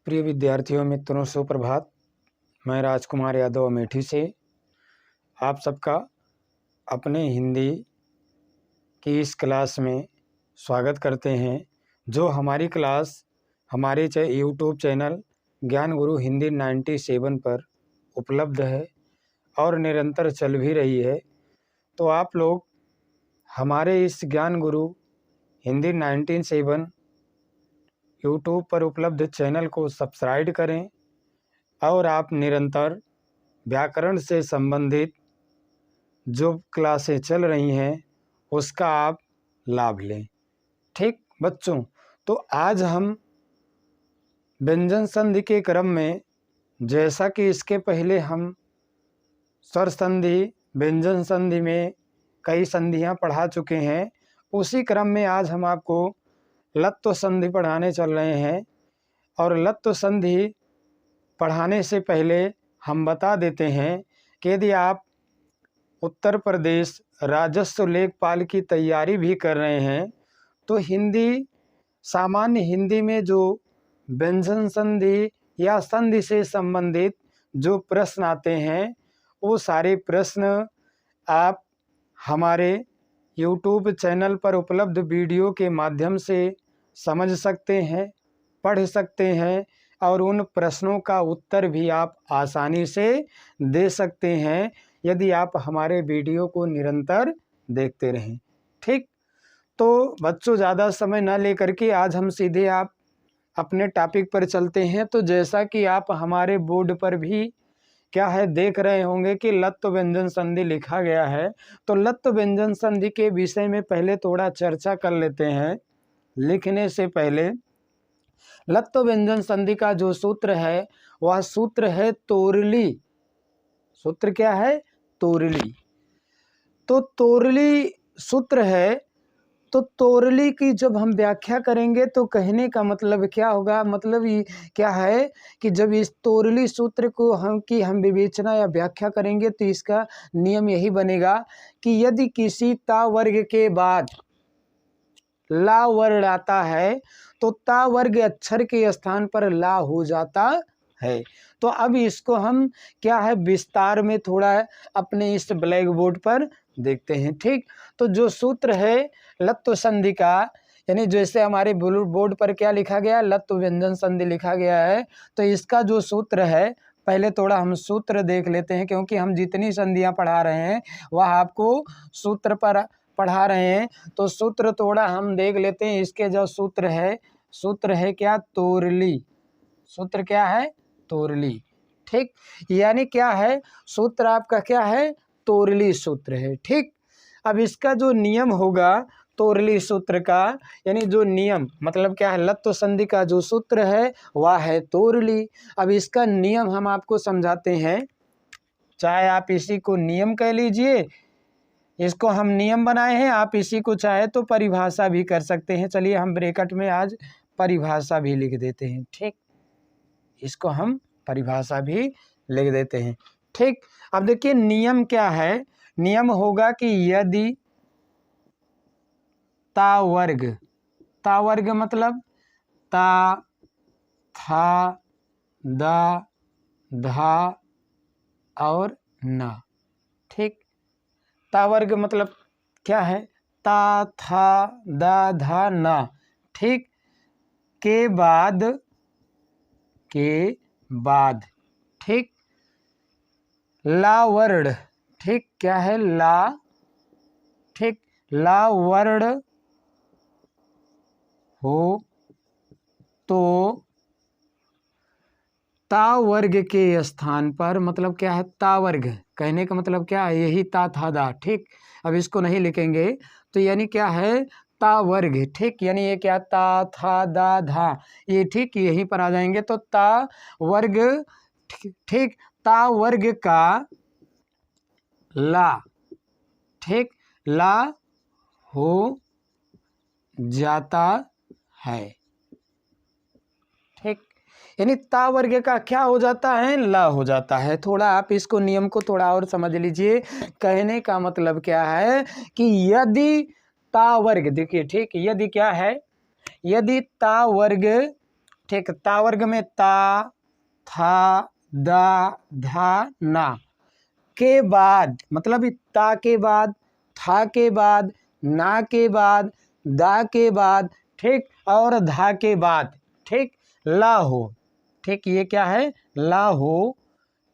प्रिय विद्यार्थियों मित्रों सुप्रभात। मैं राजकुमार यादव अमेठी से आप सबका अपने हिंदी की इस क्लास में स्वागत करते हैं, जो हमारी क्लास हमारे यूट्यूब चैनल ज्ञान गुरु हिंदी 97 पर उपलब्ध है और निरंतर चल भी रही है। तो आप लोग हमारे इस ज्ञान गुरु हिंदी 97 यूट्यूब पर उपलब्ध चैनल को सब्सक्राइब करें और आप निरंतर व्याकरण से संबंधित जो क्लासें चल रही हैं उसका आप लाभ लें। ठीक बच्चों, तो आज हम व्यंजन संधि के क्रम में, जैसा कि इसके पहले हम स्वर संधि व्यंजन संधि में कई संधियां पढ़ा चुके हैं, उसी क्रम में आज हम आपको लत्व संधि पढ़ाने चल रहे हैं। और लत्व संधि पढ़ाने से पहले हम बता देते हैं कि यदि आप उत्तर प्रदेश राजस्व लेखपाल की तैयारी भी कर रहे हैं तो सामान्य हिंदी में जो व्यंजन संधि या संधि से संबंधित जो प्रश्न आते हैं वो सारे प्रश्न आप हमारे YouTube चैनल पर उपलब्ध वीडियो के माध्यम से समझ सकते हैं, पढ़ सकते हैं और उन प्रश्नों का उत्तर भी आप आसानी से दे सकते हैं यदि आप हमारे वीडियो को निरंतर देखते रहें। ठीक, तो बच्चों ज़्यादा समय न लेकर के आज हम सीधे आप अपने टॉपिक पर चलते हैं। तो जैसा कि आप हमारे बोर्ड पर भी क्या है देख रहे होंगे कि लत्व व्यंजन संधि लिखा गया है, तो लत्व व्यंजन संधि के विषय में पहले थोड़ा चर्चा कर लेते हैं। लिखने से पहले लत्व व्यंजन संधि का जो सूत्र है वह सूत्र है तोरली। सूत्र क्या है? तोरली। तो तोरली सूत्र है। तो तोरली की जब हम व्याख्या करेंगे तो कहने का मतलब क्या होगा, मतलब ये क्या है कि जब इस तोरली सूत्र को हम विवेचना या व्याख्या करेंगे तो इसका नियम यही बनेगा कि यदि किसी ता वर्ग के बाद ला वर्ण आता है तो ता वर्ग अक्षर के स्थान पर ला हो जाता है। तो अब इसको हम क्या है विस्तार में थोड़ा अपने इस ब्लैक बोर्ड पर देखते हैं। ठीक, तो जो सूत्र है लत्व संधि का, यानी जैसे हमारे बोर्ड पर क्या लिखा गया, लत्व व्यंजन संधि लिखा गया है, तो इसका जो सूत्र है पहले थोड़ा हम सूत्र देख लेते हैं, क्योंकि हम जितनी संधियां पढ़ा रहे हैं वह आपको सूत्र पर पढ़ा रहे हैं। तो सूत्र थोड़ा हम देख लेते हैं। इसके जो सूत्र है क्या? तोरली। सूत्र क्या है? तोरली। ठीक, यानी क्या है सूत्र आपका क्या है? तोरली सूत्र है। ठीक, अब इसका जो नियम होगा तोरली सूत्र का, यानी जो नियम मतलब क्या है, लत्व संधि का जो सूत्र है वह है तोरली। अब इसका नियम हम आपको समझाते हैं, चाहे आप इसी को नियम कह लीजिए, इसको हम नियम बनाए हैं, आप इसी को चाहे तो परिभाषा भी कर सकते हैं। चलिए हम ब्रैकेट में आज परिभाषा भी लिख देते हैं। ठीक, इसको हम परिभाषा भी लिख देते हैं। ठीक, अब देखिए नियम क्या है। नियम होगा कि यदि ता वर्ग मतलब ता, था, दा, धा और ना। ठीक, ता वर्ग मतलब क्या है? ता, था, दा, धा, ना। ठीक, के बाद ठीक ला वर्ण। ठीक, क्या है? ला। ठीक, ला वर्ण हो तो ता वर्ग के स्थान पर, मतलब क्या है? ता वर्ग कहने का मतलब क्या है? यही ता था दा। ठीक, अब इसको नहीं लिखेंगे तो यानी क्या है? ता वर्ग। ठीक, यानी ये क्या? ता, था, दा, धा, ये ठीक यहीं पर आ जाएंगे। तो ता वर्ग। ठीक, ता वर्ग का ला। ठीक, ला हो जाता है। ठीक, यानी ता वर्ग का क्या हो जाता है? ला हो जाता है। थोड़ा आप इसको नियम को थोड़ा और समझ लीजिए। कहने का मतलब क्या है कि यदि ता वर्ग, देखिए ठीक, यदि क्या है? यदि ता वर्ग ठीक, ता वर्ग में ता, था, दा, धा, ना के बाद, मतलब ता के बाद, था के बाद, ना के बाद, दा के बाद, ठीक, और धा के बाद, ठीक, ला हो। ठीक, ये क्या है? ला हो।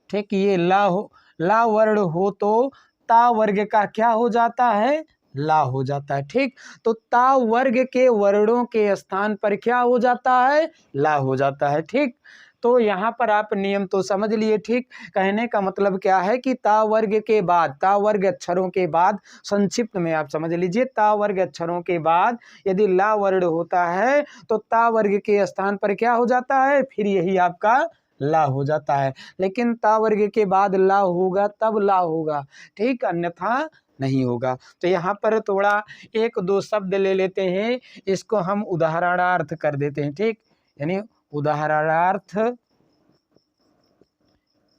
ठीक, ये ला हो, ला वर्ण हो तो ता वर्ग का क्या हो जाता है? ला हो जाता है। ठीक, तो ता वर्ग के वर्णों के स्थान पर क्या हो जाता है? ला हो जाता है। ठीक, तो यहाँ पर आप नियम तो समझ लिए। ठीक, कहने का मतलब क्या है कि ता वर्ग के बाद, ता वर्ग अक्षरों के बाद, संक्षिप्त में आप समझ लीजिए, ता वर्ग अक्षरों के बाद यदि ला वर्ण होता है तो ता वर्ग के स्थान पर क्या हो जाता है? फिर यही आपका ला हो जाता है। लेकिन ता वर्ग के बाद ला होगा तब ला होगा, ठीक, अन्यथा नहीं होगा। तो यहाँ पर थोड़ा एक दो शब्द ले लेते हैं, इसको हम उदाहरणार्थ कर देते हैं। ठीक, यानी उदाहरणार्थ,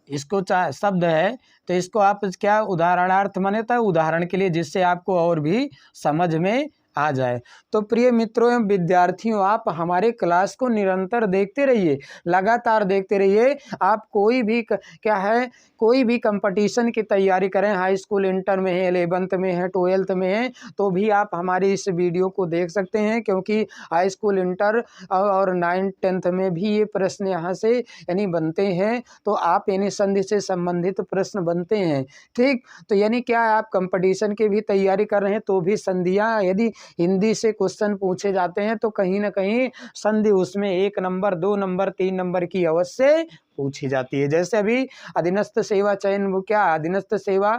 इसको चाहे शब्द है तो इसको आप क्या उदाहरणार्थ माने था उदाहरण के लिए, जिससे आपको और भी समझ में आ जाए। तो प्रिय मित्रों एवं विद्यार्थियों, आप हमारे क्लास को निरंतर देखते रहिए, लगातार देखते रहिए। आप कोई भी क्या है, कोई भी कंपटीशन की तैयारी करें, हाई स्कूल, इंटर में है, 11th में है, 12th में है, तो भी आप हमारे इस वीडियो को देख सकते हैं, क्योंकि हाई स्कूल, इंटर और 9th 10th में भी ये प्रश्न यहाँ से यानी बनते हैं। तो आप यानी संधि से संबंधित प्रश्न बनते हैं। ठीक, तो यानी क्या आप कंपटीशन की भी तैयारी कर रहे हैं तो भी संधियाँ यदि हिंदी से क्वेश्चन पूछे जाते हैं तो कहीं ना कहीं संधि उसमें 1 नंबर, 2 नंबर, 3 नंबर की अवश्य पूछी जाती है। जैसे अभी अधीनस्थ सेवा चयन, वो क्या अधीनस्थ सेवा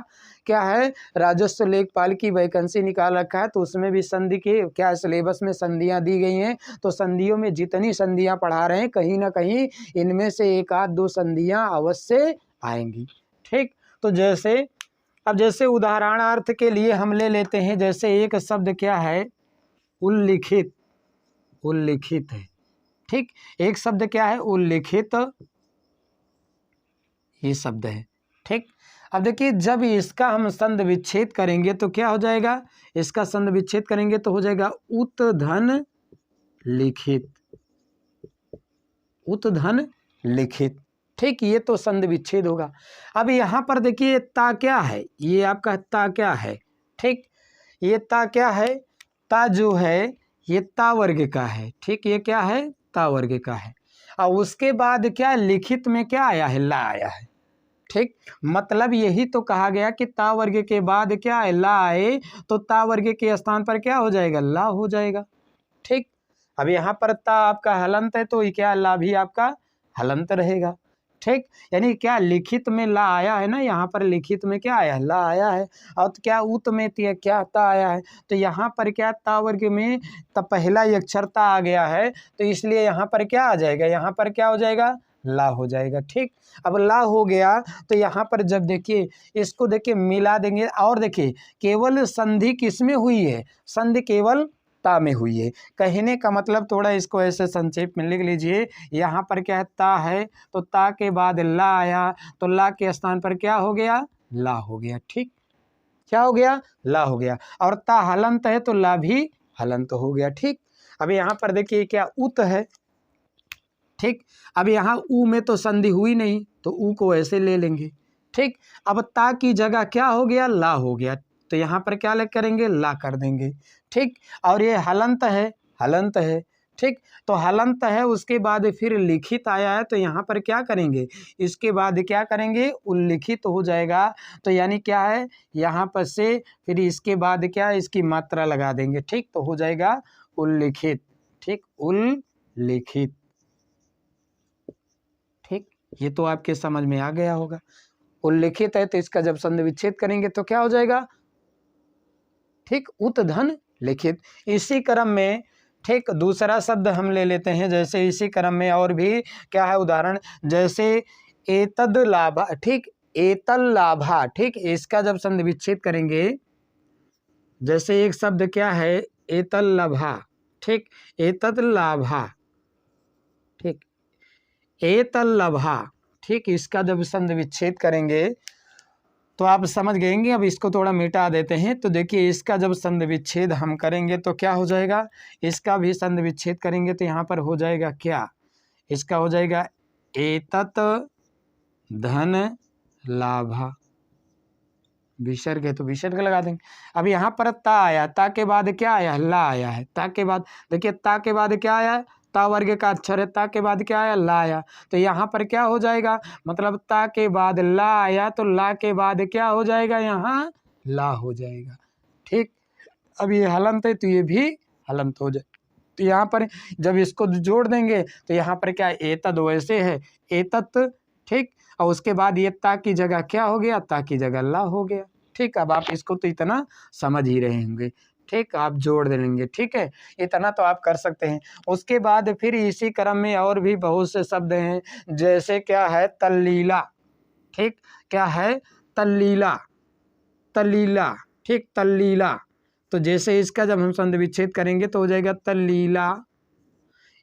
क्या है, राजस्व लेखपाल की वैकेंसी निकाल रखा है, तो उसमें भी संधि के क्या सिलेबस में संधियां दी गई हैं। तो संधियों में जितनी संधियां पढ़ा रहे हैं कहीं ना कहीं इनमें से एक आध दो संधियां अवश्य आएंगी। ठीक, तो जैसे अब जैसे उदाहरणार्थ के लिए हम ले लेते हैं, जैसे एक शब्द क्या है, उल्लिखित, उल्लिखित है। ठीक, एक शब्द क्या है, उल्लिखित, ये शब्द है। ठीक, अब देखिए जब इसका हम संध विच्छेद करेंगे तो क्या हो जाएगा, इसका संध विच्छेद करेंगे तो हो जाएगा उत्धन लिखित, उत्धन लिखित। ठीक, ये तो संध विच्छेद होगा। अब यहाँ पर देखिए ता क्या है, ये आपका ता क्या है। ठीक, ये ता क्या है, ता जो है ये ता वर्ग का है। ठीक, ये क्या है, ता वर्ग का है। और उसके बाद क्या लिखित में क्या आया है, ला आया है। ठीक, मतलब यही तो कहा गया कि ता वर्ग के बाद क्या है, ला आए तो ता वर्ग के स्थान पर क्या हो जाएगा, ला हो जाएगा। ठीक, अब यहाँ पर ता आपका हलंत है तो ये क्या, ला भी आपका हलंत रहेगा। ठीक, यानी क्या लिखित में ला आया है ना, यहाँ पर लिखित में क्या आया है, ला आया है। और तो क्या उत में क्या ता आया है, तो यहाँ पर क्या ता वर्ग में पहला अक्षर ता आ गया है, तो इसलिए यहाँ पर क्या आ जाएगा, यहाँ पर क्या हो जाएगा, ला हो जाएगा। ठीक, अब ला हो गया तो यहाँ पर जब देखिए इसको देखिए मिला देंगे, और देखिए केवल संधि किसमें हुई है, संधि केवल ता में हुई है। कहने का मतलब थोड़ा इसको ऐसे संक्षेप में लिख लीजिए, यहाँ पर क्या है, ता है तो ता के बाद ला आया तो ला के स्थान पर क्या हो गया, ला हो गया। ठीक, क्या हो गया, ला हो गया। और ता हलंत है तो ला भी हलंत हो गया। ठीक, अब यहाँ पर देखिए क्या उत है। ठीक, अब यहाँ ऊ में तो संधि हुई नहीं तो ऊ को ऐसे ले लेंगे। ठीक, अब ता की जगह क्या हो गया, ला हो गया, तो यहाँ पर क्या लग करेंगे, ला कर देंगे। ठीक, और ये हलंत है, हलंत है। ठीक, तो हलंत है, उसके बाद फिर लिखित आया है तो यहाँ पर क्या करेंगे, इसके बाद क्या करेंगे, उल्लिखित हो जाएगा। तो यानी क्या है, यहाँ पर से फिर इसके बाद क्या, इसकी मात्रा लगा देंगे। ठीक, तो हो जाएगा उल्लिखित। ठीक, उल्लिखित। ठीक, ये तो आपके समझ में आ गया होगा। उल्लिखित है तो इसका जब संधि विच्छेद करेंगे तो क्या हो जाएगा, ठीक, उत्धन लिखित। इसी क्रम में ठीक दूसरा शब्द हम ले लेते हैं, जैसे इसी क्रम में और भी क्या है उदाहरण, जैसे एतद लाभा। ठीक, एतल लाभा। ठीक, इसका जब संधि विच्छेद करेंगे, जैसे एक शब्द क्या है, एतल लाभा। ठीक, एतद लाभा। ठीक, एतल लाभा। ठीक, इसका जब संधि विच्छेद करेंगे तो आप समझ गएंगे। अब इसको थोड़ा मिटा देते हैं, तो देखिए इसका जब संधि विच्छेद हम करेंगे तो क्या हो जाएगा, इसका भी संधि विच्छेद करेंगे तो यहाँ पर हो जाएगा क्या, इसका हो जाएगा एतत् धन लाभा। विसर्ग है तो विसर्ग लगा देंगे। अब यहाँ पर ता आया, ता के बाद क्या आया, ला आया है। ता के बाद देखिए, ता के बाद क्या आया, ता वर्ग का अक्षर है, ता के बाद क्या आया, ला आया। तो यहाँ पर क्या हो जाएगा, मतलब ता के बाद ला आया तो ला के बाद क्या हो जाएगा, यहाँ ला हो जाएगा। ठीक, अब ये हलंत है तो ये भी हलंत हो जाए। तो यहाँ पर जब इसको जोड़ देंगे तो यहाँ पर क्या, एतद वैसे है एतत्, ठीक, और उसके बाद ये ता की जगह क्या हो गया, ता की जगह ला हो गया। ठीक, अब आप इसको तो इतना समझ ही रहे होंगे। ठीक, आप जोड़ देंगे। ठीक है, इतना तो आप कर सकते हैं। उसके बाद फिर इसी क्रम में और भी बहुत से शब्द हैं, जैसे क्या है, तल्लीला। ठीक, क्या है, तल्लीला, तल्लीला। ठीक, तल्लीला, तो जैसे इसका जब हम संधि विच्छेद करेंगे तो हो जाएगा तल्लीला।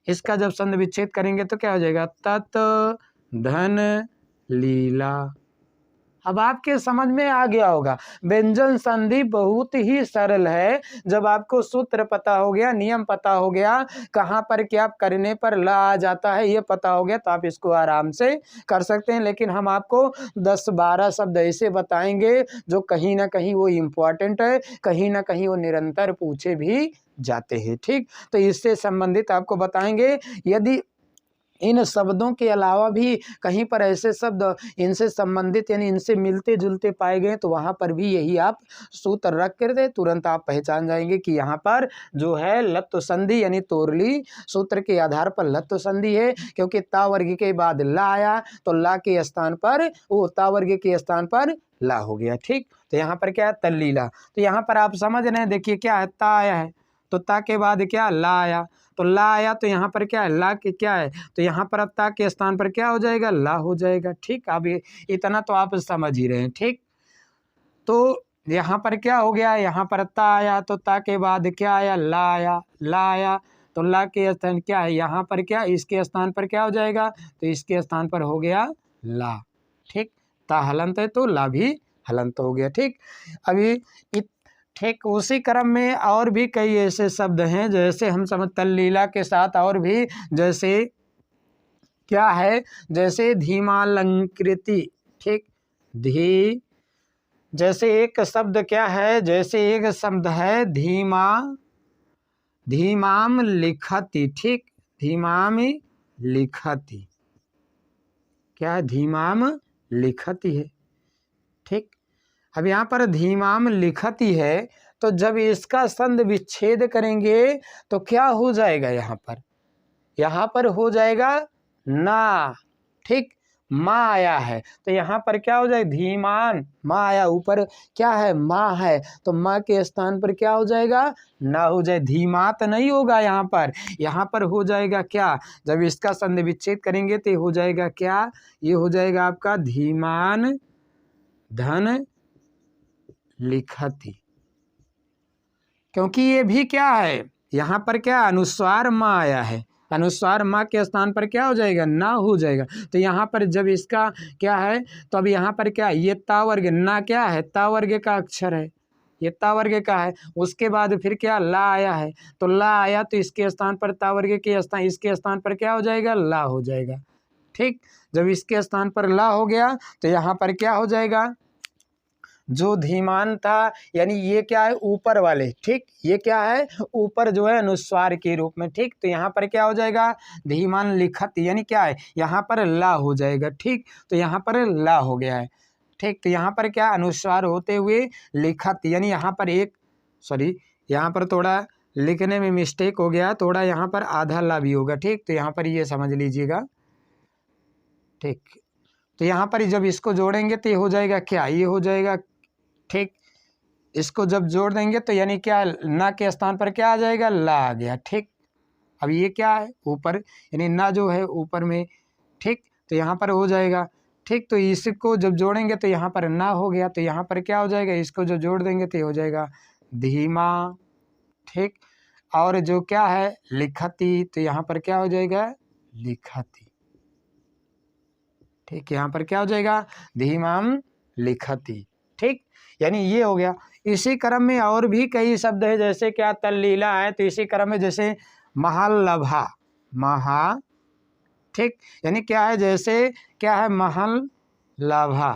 इसका जब संधि विच्छेद करेंगे तो क्या हो जाएगा, तत् धन लीला। अब आपके समझ में आ गया होगा, व्यंजन संधि बहुत ही सरल है। जब आपको सूत्र पता हो गया, नियम पता हो गया, कहाँ पर क्या करने पर ला आ जाता है ये पता हो गया, तो आप इसको आराम से कर सकते हैं। लेकिन हम आपको 10-12 शब्द ऐसे बताएंगे जो कहीं ना कहीं वो इम्पोर्टेंट है, कहीं ना कहीं वो निरंतर पूछे भी जाते हैं। ठीक, तो इससे संबंधित आपको बताएंगे। यदि इन शब्दों के अलावा भी कहीं पर ऐसे शब्द इनसे संबंधित यानी इनसे मिलते जुलते पाए गए तो वहाँ पर भी यही आप सूत्र रख कर दे, तुरंत आप पहचान जाएंगे कि यहाँ पर जो है लत्व संधि यानी तोरली सूत्र के आधार पर लत्व संधि है। क्योंकि ता वर्ग के बाद ला आया तो ला के स्थान पर वो ता वर्ग के स्थान पर ला हो गया। ठीक, तो यहाँ पर क्या है, तल्लीला। तो यहाँ पर आप समझ रहे हैं, देखिए क्या है, ता आया है तो ता के बाद क्या, ला आया, तो ला आया तो यहाँ पर क्या है, ला के क्या है, तो यहाँ पर अब ता के स्थान पर क्या हो जाएगा, ला हो जाएगा। ठीक, अब इतना तो आप समझ ही रहे हैं। ठीक, तो यहाँ पर क्या हो गया, यहाँ पर ता आया तो ता के बाद क्या आया, ला आया, ला आया तो ला के स्थान क्या है, यहाँ पर क्या, इसके स्थान पर क्या हो जाएगा, तो इसके स्थान पर हो गया ला। ठीक, ता हलंत है तो ला भी हलंत हो गया। ठीक, अभी ठीक उसी क्रम में और भी कई ऐसे शब्द हैं, जैसे हम समझ तल्लीला के साथ और भी, जैसे क्या है, जैसे धीमालंकृति। ठीक, धी, जैसे एक शब्द क्या है, जैसे एक शब्द है धीमा, धीमाम लिखति। ठीक, धीमाम लिखति, क्या है, धीमाम लिखति है। ठीक, अब यहाँ पर धीमाम लिखति है तो जब इसका संधि विच्छेद करेंगे तो क्या हो जाएगा, यहाँ पर हो जाएगा ना। ठीक, माँ आया है तो यहाँ पर क्या हो जाएगा, धीमान, माँ आया, ऊपर क्या है, माँ है तो माँ के स्थान पर क्या हो जाएगा, ना हो जाए, धीमात नहीं होगा। यहाँ पर हो जाएगा क्या, जब इसका संधि विच्छेद करेंगे तो हो जाएगा क्या, ये हो जाएगा आपका धीमान धन लिखति। क्योंकि ये भी क्या है, यहाँ पर क्या अनुस्वार माँ आया है, अनुस्वार माँ के स्थान पर क्या हो जाएगा, ना हो जाएगा। तो यहाँ पर जब इसका क्या है, तो अब यहाँ पर क्या, ये ता वर्ग, ना क्या है, ता वर्ग का अक्षर है, ये ता वर्ग का है। उसके बाद फिर क्या, ला आया है तो ला आया तो इसके स्थान पर ता वर्ग के स्थान, इसके स्थान पर क्या हो जाएगा, ला हो जाएगा। ठीक, जब इसके स्थान पर ला हो गया तो यहाँ पर क्या हो जाएगा, जो धीमान था यानी ये क्या है, ऊपर वाले। ठीक, ये क्या है, ऊपर जो है अनुस्वार के रूप में। ठीक, तो यहाँ पर क्या हो जाएगा, धीमान लिखत यानी क्या है, यहाँ पर ला हो जाएगा। ठीक, तो यहाँ पर ला हो गया है। ठीक, तो यहाँ पर क्या, अनुस्वार होते हुए लिखत यानी यहाँ पर एक, सॉरी यहाँ पर थोड़ा लिखने में मिस्टेक हो गया, थोड़ा यहाँ पर आधा ला भी होगा। ठीक, तो यहाँ पर ये समझ लीजिएगा। ठीक, तो यहाँ पर जब इसको जोड़ेंगे तो ये हो जाएगा क्या, ये हो जाएगा। ठीक, इसको जब जोड़ देंगे तो यानी क्या, ना के स्थान पर क्या आ जाएगा, ला आ गया। ठीक, अब ये क्या है, ऊपर यानी ना जो है ऊपर में। ठीक, तो यहाँ पर हो जाएगा। ठीक, तो इसको जब जोड़ेंगे तो यहाँ पर ना हो गया, तो यहाँ पर क्या हो जाएगा, इसको जो जोड़ देंगे तो ये हो जाएगा धीमा। ठीक, और जो क्या है लिखति, तो यहाँ पर क्या हो जाएगा, लिखति। ठीक, यहाँ पर क्या हो जाएगा, धीमाम लिखति। ठीक, यानी ये हो गया। इसी क्रम में और भी कई शब्द है, जैसे क्या, तल्लीला है तो इसी क्रम में जैसे महालभा, ठीक, यानी क्या है, जैसे क्या है, महल लाभा,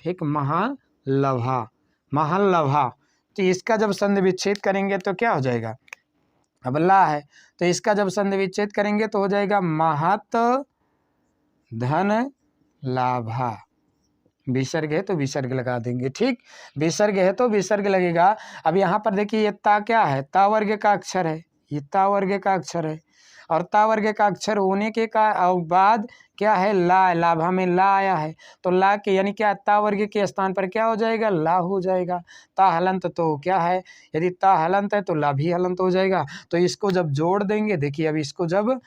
ठीक, महालभा, महलभा। तो इसका जब संधि विच्छेद करेंगे तो क्या हो जाएगा, अब ला है तो इसका जब संधि विच्छेद करेंगे तो हो जाएगा महत धन लाभा। विसर्ग है तो विसर्ग लगा देंगे, ठीक, विसर्ग है तो विसर्ग लगेगा। अब यहाँ पर देखिए ये ता क्या है, ता वर्ग का अक्षर है, ये ता वर्ग का अक्षर है, और ता वर्ग का अक्षर होने के का बाद क्या है, ला, लाभा में ला आया है, तो ला के यानी क्या, ता वर्ग के स्थान पर क्या हो जाएगा, ला हो जाएगा। ता हलंत तो क्या है, यदि ता हलंत है तो ला भी हलंत हो जाएगा। तो इसको जब जोड़ देंगे, देखिए अब इसको जब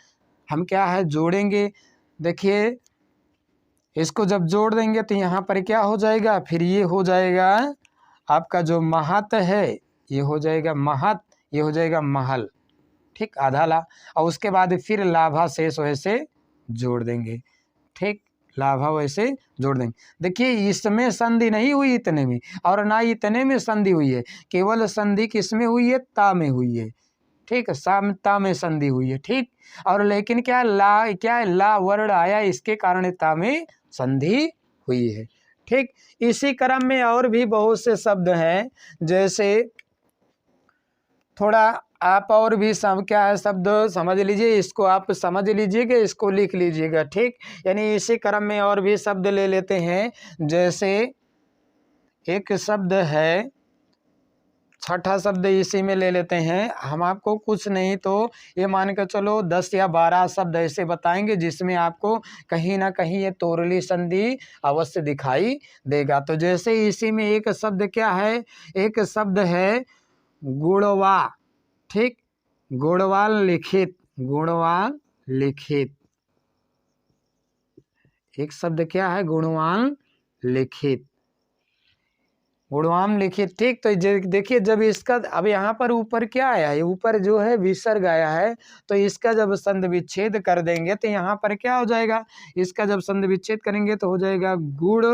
हम क्या है जोड़ेंगे, देखिए इसको जब जोड़ देंगे तो यहाँ पर क्या हो जाएगा, फिर ये हो जाएगा आपका जो महत है, ये हो जाएगा महत, ये हो जाएगा महल, ठीक, आधा ला, और उसके बाद फिर लाभा शेष वैसे जोड़ देंगे, ठीक, लाभा वैसे जोड़ देंगे। देखिए इसमें संधि नहीं हुई इतने में, और ना इतने में संधि हुई है, केवल संधि किसमें हुई है, ता में हुई है, ठीक, सामता में संधि हुई है, ठीक, और लेकिन क्या ला, क्या है, ला वर्ण आया, इसके कारण ता में संधि हुई है, ठीक। इसी क्रम में और भी बहुत से शब्द हैं, जैसे थोड़ा आप और भी सब क्या है शब्द समझ लीजिए, इसको आप समझ लीजिएगा, इसको लिख लीजिएगा, ठीक। यानी इसी क्रम में और भी शब्द ले लेते हैं, जैसे एक शब्द है, छठा शब्द इसी में ले लेते हैं हम, आपको कुछ नहीं तो ये मान के चलो 10 या 12 शब्द ऐसे बताएंगे जिसमें आपको कहीं ना कहीं ये तोरली संधि अवश्य दिखाई देगा। तो जैसे इसी में एक शब्द क्या है, एक शब्द है गुणवा, ठीक, गुणवाल लिखित, गुणवाल लिखित, एक शब्द क्या है, गुणवान लिखित, गुणवाम लिखित, ठीक। तो देखिए जब इसका अब यहाँ पर ऊपर क्या आया है, ऊपर जो है विसर्ग आया है, तो इसका जब संधि विच्छेद कर देंगे तो यहाँ पर क्या हो जाएगा, इसका जब संधि विच्छेद करेंगे तो हो जाएगा गुण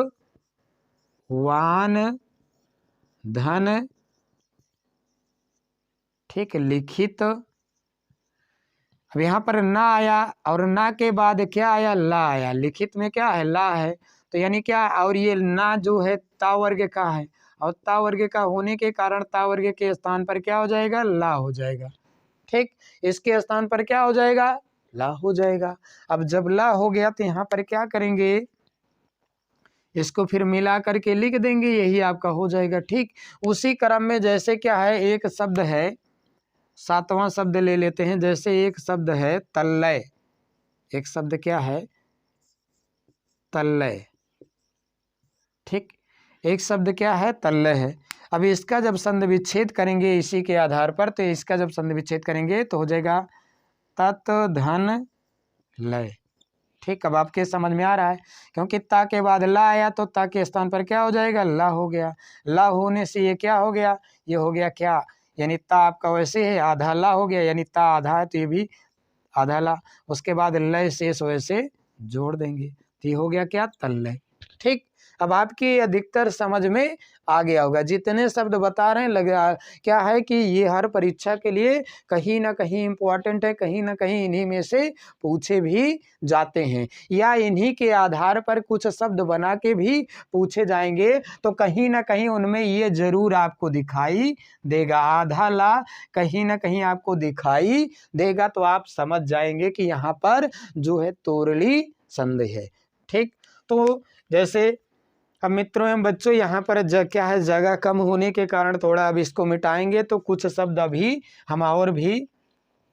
वान धन, ठीक, लिखित। अब यहाँ पर ना आया, और ना के बाद क्या आया, ला आया, लिखित में क्या है, ला है, तो यानी क्या, और ये ना जो है ता वर्ग का है, और ता वर्ग का होने के कारण ता वर्ग के स्थान पर क्या हो जाएगा, ला हो जाएगा, ठीक, इसके स्थान पर क्या हो जाएगा, ला हो जाएगा। अब जब ला हो गया तो यहाँ पर क्या करेंगे, इसको फिर मिला करके लिख देंगे, यही आपका हो जाएगा, ठीक। उसी क्रम में जैसे क्या है, एक शब्द है, सातवां शब्द ले लेते हैं, जैसे एक शब्द है तल्लय, एक शब्द क्या है, तल्लय, ठीक, एक शब्द क्या है, तल्लय है। अब इसका जब संधि विच्छेद करेंगे इसी के आधार पर, तो इसका जब संधि विच्छेद करेंगे तो हो जाएगा तत् धन लय, ठीक। अब आपके समझ में आ रहा है, क्योंकि ता के बाद ला आया तो ता के स्थान पर क्या हो जाएगा, ला हो गया, ला होने से ये क्या हो गया, ये हो गया क्या, यानी ता आपका वैसे है आधा ला हो गया, यानी ता आधा है तो ये भी आधा ला, उसके बाद लय शेष वैसे जोड़ देंगे, तो ये हो गया क्या, तल्लय, ठीक। अब आपकी अधिकतर समझ में आ गया होगा, जितने शब्द बता रहे हैं लगा क्या है कि ये हर परीक्षा के लिए कहीं ना कहीं इम्पोर्टेंट है, कहीं ना कहीं इन्हीं में से पूछे भी जाते हैं, या इन्हीं के आधार पर कुछ शब्द बना के भी पूछे जाएंगे, तो कहीं ना कहीं उनमें ये जरूर आपको दिखाई देगा, आधा ला कहीं ना कहीं आपको दिखाई देगा, तो आप समझ जाएंगे कि यहाँ पर जो है तोरली संधि है, ठीक। तो जैसे अब मित्रों एवं बच्चों यहाँ पर क्या है, जगह कम होने के कारण थोड़ा अब इसको मिटाएंगे, तो कुछ शब्द अभी हम और भी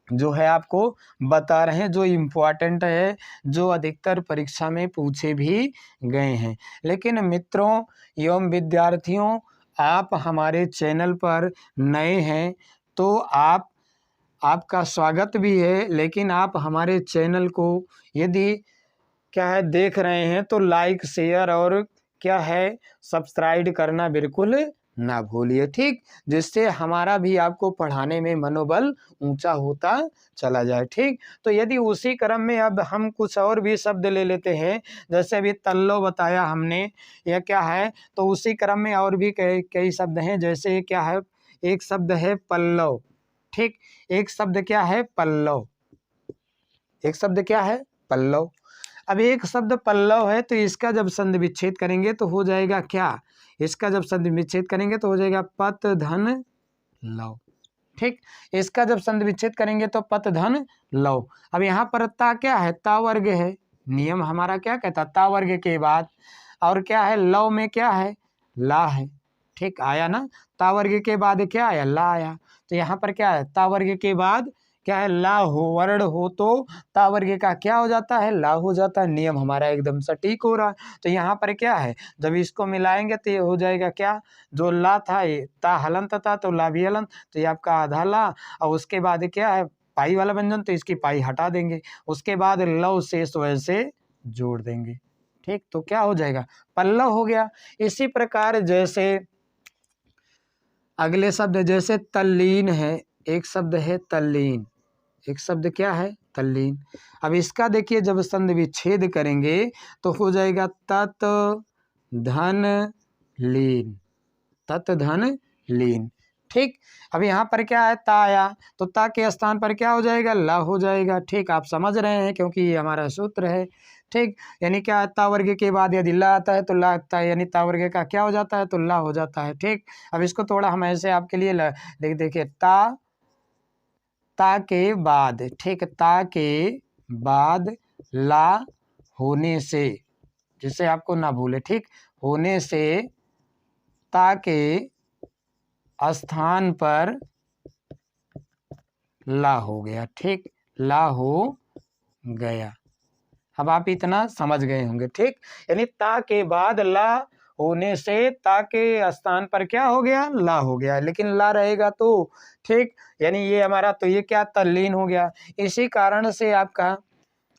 जो है आपको बता रहे हैं, जो इम्पोर्टेंट है, जो अधिकतर परीक्षा में पूछे भी गए हैं। लेकिन मित्रों एवं विद्यार्थियों, आप हमारे चैनल पर नए हैं तो आपका स्वागत भी है, लेकिन आप हमारे चैनल को यदि क्या है देख रहे हैं तो लाइक शेयर और क्या है सब्सक्राइब करना बिल्कुल ना भूलिए, ठीक, जिससे हमारा भी आपको पढ़ाने में मनोबल ऊंचा होता चला जाए, ठीक। तो यदि उसी क्रम में अब हम कुछ और भी शब्द ले लेते हैं, जैसे अभी तल्लो बताया हमने, यह क्या है, तो उसी क्रम में और भी कई शब्द हैं, जैसे क्या है, एक शब्द है पल्लव, ठीक, एक शब्द क्या है, पल्लव, एक शब्द क्या है, पल्लव। अब एक शब्द पल्लव है तो इसका जब संधि विच्छेद करेंगे तो हो जाएगा क्या, इसका जब संधि विच्छेद करेंगे तो हो जाएगा पत धन लव। ठीक, इसका जब संधि विच्छेद करेंगे तो पत धन लव। अब यहाँ पर ता क्या है, ता वर्ग है, नियम हमारा क्या कहता, ता वर्ग के बाद और क्या है, लव में क्या है, ला है। ठीक, आया ना, ता वर्ग के बाद क्या आया, ला आया। तो यहाँ पर क्या है, ता वर्ग के बाद क्या है, ला हो, वर्ण हो तो ता वर्ग का क्या हो जाता है, ला हो जाता है। नियम हमारा एकदम सटीक हो रहा है। तो यहाँ पर क्या है, जब इसको मिलाएंगे तो ये हो जाएगा क्या, जो ला था ये ता हलंत था तो ला भी हलंत, तो ये आपका आधा ला। और उसके बाद क्या है, पाई वाला व्यंजन, तो इसकी पाई हटा देंगे, उसके बाद लव शेष वैसे जोड़ देंगे। ठीक, तो क्या हो जाएगा, पल्लव हो गया। इसी प्रकार जैसे अगले शब्द जैसे तल्लीन है, एक शब्द है तल्लीन, एक शब्द क्या है, तल्लीन। अब इसका देखिए जब संधि विच्छेद करेंगे तो हो जाएगा तत् धन लीन, तत् धन लीन। ठीक, अब यहाँ पर क्या है, ता आया तो ता के स्थान पर क्या हो जाएगा, ला हो जाएगा। ठीक, आप समझ रहे हैं क्योंकि ये हमारा सूत्र है। ठीक, यानी क्या है, ता वर्ग के बाद यदि ला आता है तो ला आता है, यानी ता वर्ग का क्या हो जाता है, तो ला हो जाता है। ठीक, अब इसको थोड़ा हम ऐसे आपके लिए देखिए, ता के बाद, ठीक, ता के बाद ला होने से, जिससे आपको ना भूले, ठीक, होने से ता के स्थान पर ला हो गया। ठीक, ला हो गया। अब आप इतना समझ गए होंगे। ठीक, यानी ता के बाद ला होने से ता के स्थान पर क्या हो गया, ला हो गया, लेकिन ला रहेगा तो, ठीक, यानी ये हमारा, तो ये क्या, तल्लीन हो गया। इसी कारण से आपका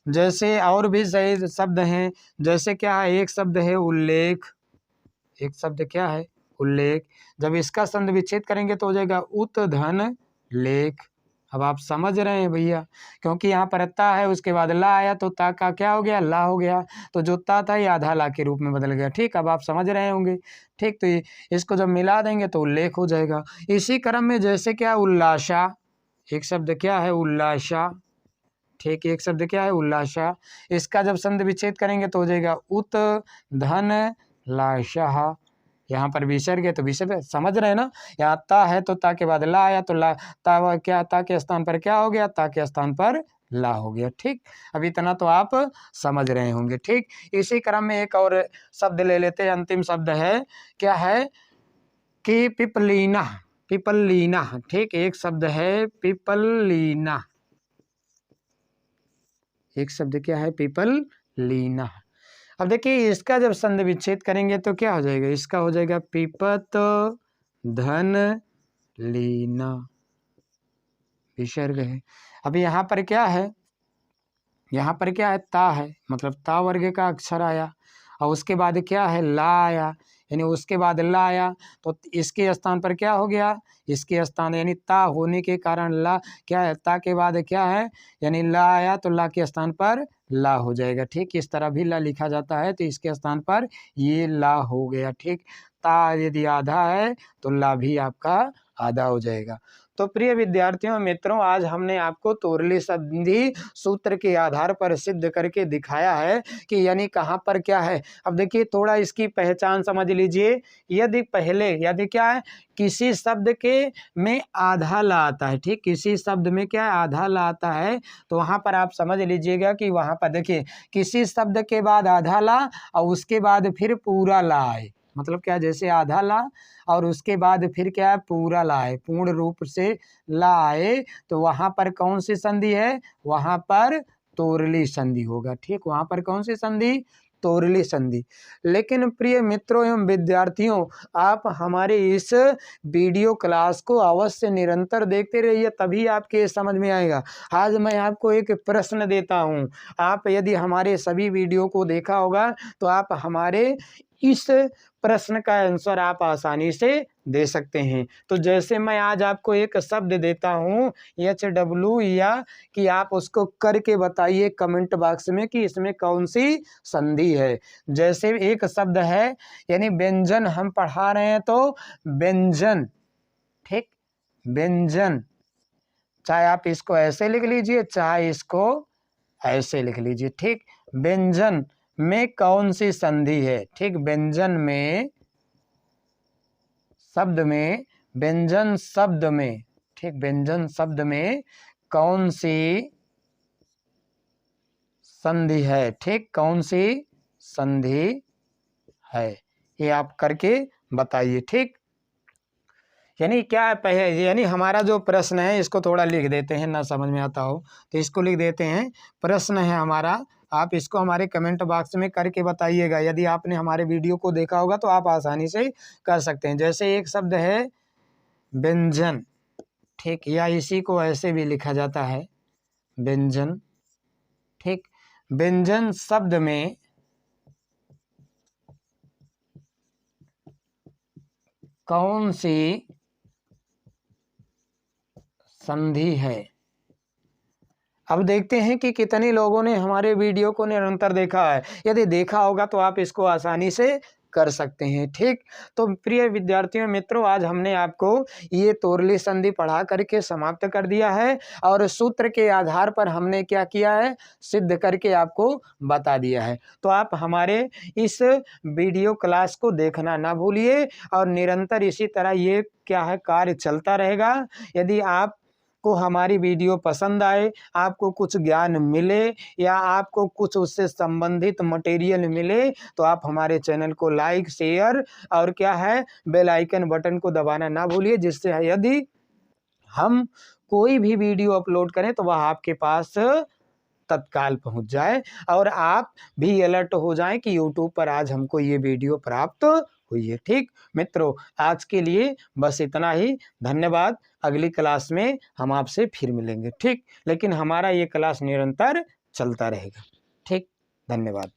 जैसे और भी सही शब्द हैं, जैसे क्या है, एक शब्द है उल्लेख, एक शब्द क्या है, उल्लेख। जब इसका संधि विच्छेद करेंगे तो हो जाएगा उत धन लेख। अब आप समझ रहे हैं भैया, क्योंकि यहाँ पर ता है उसके बाद ला आया तो ता का क्या हो गया, ला हो गया, तो जो ता था ये आधा ला के रूप में बदल गया। ठीक, अब आप समझ रहे होंगे। ठीक, तो इसको जब मिला देंगे तो उल्लेख हो जाएगा। इसी क्रम में जैसे क्या, उल्लासा, एक शब्द क्या है, उल्लासा। ठीक, एक शब्द क्या है, उल्लासा। इसका जब संधि विच्छेद करेंगे तो हो जाएगा उत धन लाशा। यहाँ पर विसर्ग है तो विसर्ग, समझ रहे हैं ना। यहाँ ता है तो ता के बाद ला आया तो ला, ता क्या, ता के स्थान पर क्या हो गया, ता के स्थान पर ला हो गया। ठीक, अब इतना तो आप समझ रहे होंगे। ठीक, इसी क्रम में एक और शब्द ले लेते हैं, अंतिम शब्द है, क्या है, कि पिपलीना, पिपलीना। ठीक, एक शब्द है पिपलीना, एक शब्द क्या है, पिपलीना। अब देखिए इसका जब संधि विच्छेद करेंगे तो क्या हो जाएगा, इसका हो जाएगा पिपत धन लीना, विसर्ग है। अब यहाँ पर क्या है, यहाँ पर क्या है, ता है, मतलब ता वर्ग का अक्षर आया, और उसके बाद क्या है, ला आया, यानी उसके बाद ला आया तो इसके स्थान पर क्या हो गया, इसके स्थान, यानी ता होने के कारण ला क्या है, ता के बाद क्या है, यानी ला आया तो ला के स्थान पर ला हो जाएगा। ठीक, इस तरह भी ला लिखा जाता है तो इसके स्थान पर ये ला हो गया। ठीक, ता यदि आधा है तो ला भी आपका आधा हो जाएगा। तो प्रिय विद्यार्थियों मित्रों, आज हमने आपको तोरली संधि सूत्र के आधार पर सिद्ध करके दिखाया है कि यानी कहाँ पर क्या है। अब देखिए थोड़ा इसकी पहचान समझ लीजिए। यदि पहले, यदि क्या है, किसी शब्द के में आधा ला आता है, ठीक, किसी शब्द में क्या है, आधा ला आता है, तो वहाँ पर आप समझ लीजिएगा कि वहाँ पर देखिए किसी शब्द के बाद आधा ला और उसके बाद फिर पूरा ला आए, मतलब क्या, जैसे आधा ला और उसके बाद फिर क्या है, पूरा ला आए, पूर्ण रूप से ला आए, तो वहाँ पर कौन सी संधि है, वहाँ पर तोरली संधि होगा। ठीक, वहाँ पर कौन सी संधि, तोरली संधि। लेकिन प्रिय मित्रों एवं विद्यार्थियों, आप हमारे इस वीडियो क्लास को अवश्य निरंतर देखते रहिए, तभी आपके समझ में आएगा। आज मैं आपको एक प्रश्न देता हूँ, आप यदि हमारे सभी वीडियो को देखा होगा तो आप हमारे इस प्रश्न का आंसर आप आसानी से दे सकते हैं। तो जैसे मैं आज आपको एक शब्द देता हूँ HW, या कि आप उसको करके बताइए कमेंट बॉक्स में कि इसमें कौन सी संधि है। जैसे एक शब्द है, यानी व्यंजन हम पढ़ा रहे हैं तो व्यंजन, ठीक, व्यंजन, चाहे आप इसको ऐसे लिख लीजिए चाहे इसको ऐसे लिख लीजिए। ठीक, व्यंजन में कौन सी संधि है? ठीक, व्यंजन में शब्द में, व्यंजन शब्द में, ठीक, व्यंजन शब्द में कौन सी संधि है? ठीक, कौन सी संधि है, ये आप करके बताइए। ठीक, यानी क्या है, यानी हमारा जो प्रश्न है इसको थोड़ा लिख देते हैं, ना समझ में आता हो तो इसको लिख देते हैं। प्रश्न है हमारा, आप इसको हमारे कमेंट बॉक्स में करके बताइएगा। यदि आपने हमारे वीडियो को देखा होगा तो आप आसानी से कर सकते हैं। जैसे एक शब्द है व्यंजन, ठीक, या इसी को ऐसे भी लिखा जाता है व्यंजन। ठीक, व्यंजन शब्द में कौन सी संधि है? अब देखते हैं कि कितने लोगों ने हमारे वीडियो को निरंतर देखा है। यदि देखा होगा तो आप इसको आसानी से कर सकते हैं। ठीक, तो प्रिय विद्यार्थियों मित्रों, आज हमने आपको ये तोरली संधि पढ़ा करके समाप्त कर दिया है और सूत्र के आधार पर हमने क्या किया है, सिद्ध करके आपको बता दिया है। तो आप हमारे इस वीडियो क्लास को देखना ना भूलिए और निरंतर इसी तरह ये क्या है कार्य चलता रहेगा। यदि आप को हमारी वीडियो पसंद आए, आपको कुछ ज्ञान मिले या आपको कुछ उससे संबंधित मटेरियल मिले तो आप हमारे चैनल को लाइक, शेयर और क्या है बेल आइकन बटन को दबाना ना भूलिए, जिससे यदि हम कोई भी वीडियो अपलोड करें तो वह आपके पास तत्काल पहुंच जाए और आप भी अलर्ट हो जाएं कि YouTube पर आज हमको ये वीडियो प्राप्त हुई है। ठीक मित्रों, आज के लिए बस इतना ही। धन्यवाद। अगली क्लास में हम आपसे फिर मिलेंगे। ठीक, लेकिन हमारा ये क्लास निरंतर चलता रहेगा। ठीक, धन्यवाद।